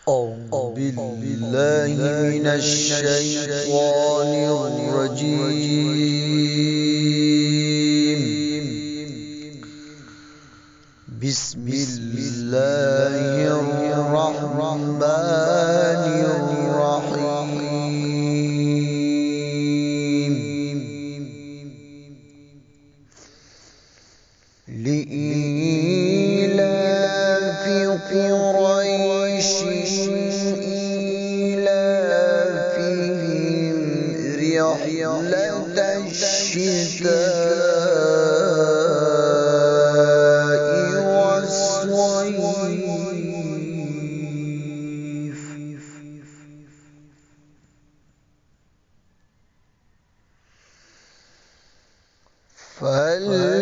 أعوذ بالله من الشيطان الرجيم. بسم الله الرحمن الرحيم. لإيلاف قريش إيلافهم رحلة الشتاء والصيف. فليعبدوا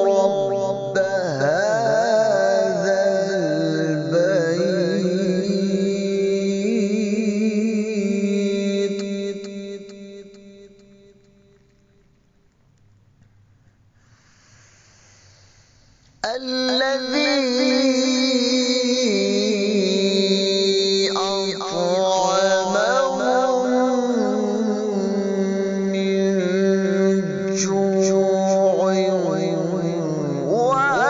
رب هذا البيت الذي أطعمهم من جوع وآمنهم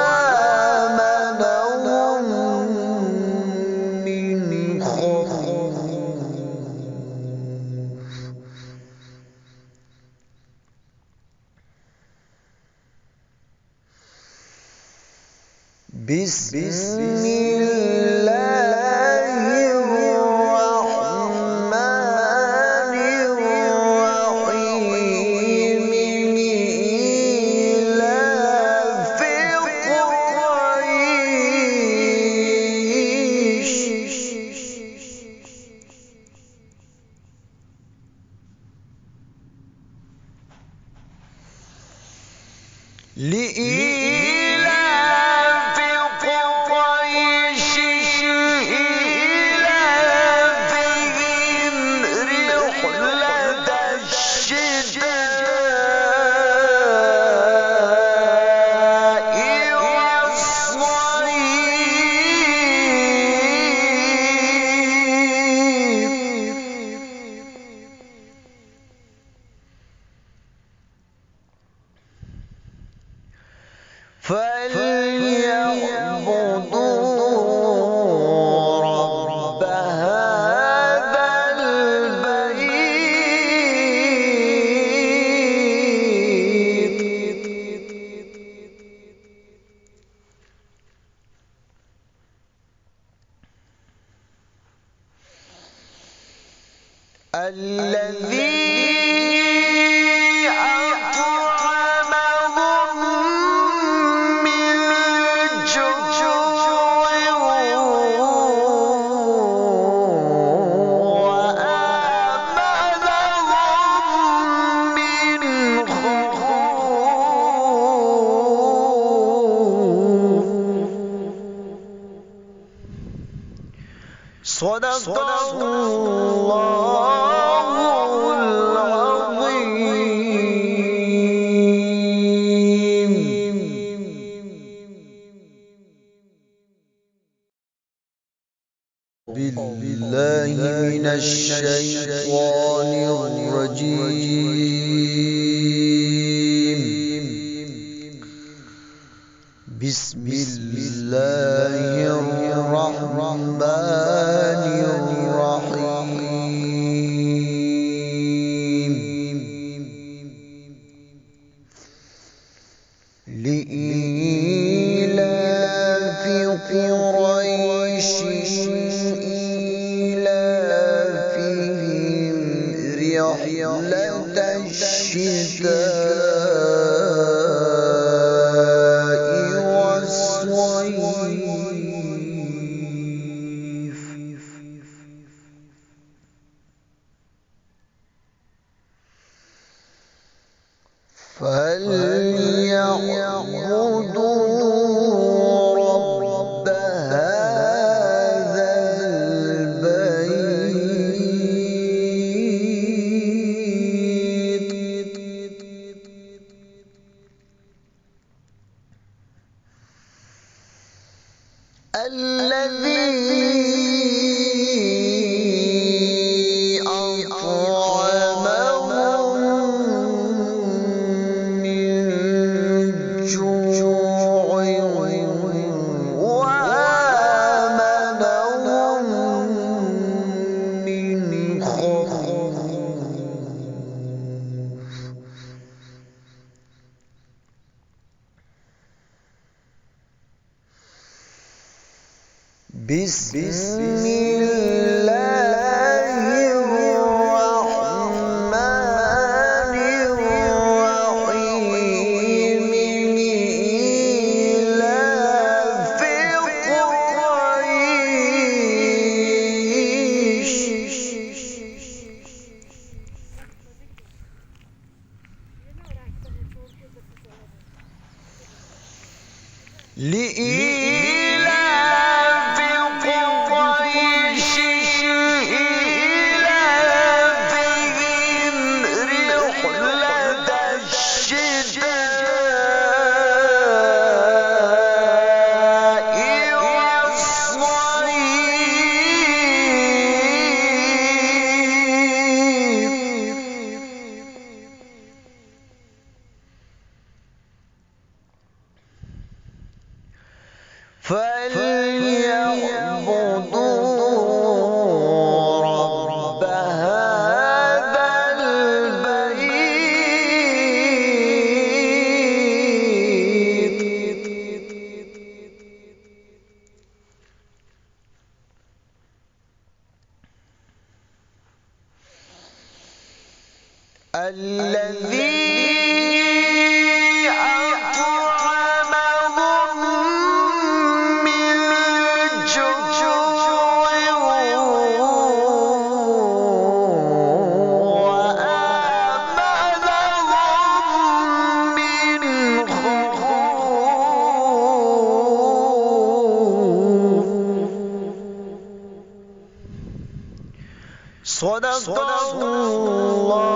من خوف. بسم الله الرحمن الرحيم. إيلاف قريش إيلافهم رحلة الشتاء والصيف. فليعبدوا رب هذا البيت الذي أطعمهم من جوع وآمنهم من خوف. صدق الله العظيم. بالله من الشيطان الرجيم. بسم الله الرحمن الرحيم. لإيلاف قريش إيلافهم رحلة الشتاء والصيف. الذي أطعمهم من جوع وآمنهم من خوف. بسم الله الرحمن الرحيم. إيلاف قريش. لإيلاف قريش إيلافهم رحلة الشتاء والصيف فليعبدوا رب هذا البيت الذي أطعمهم من جوع وآمنهم من خوف. صدق الله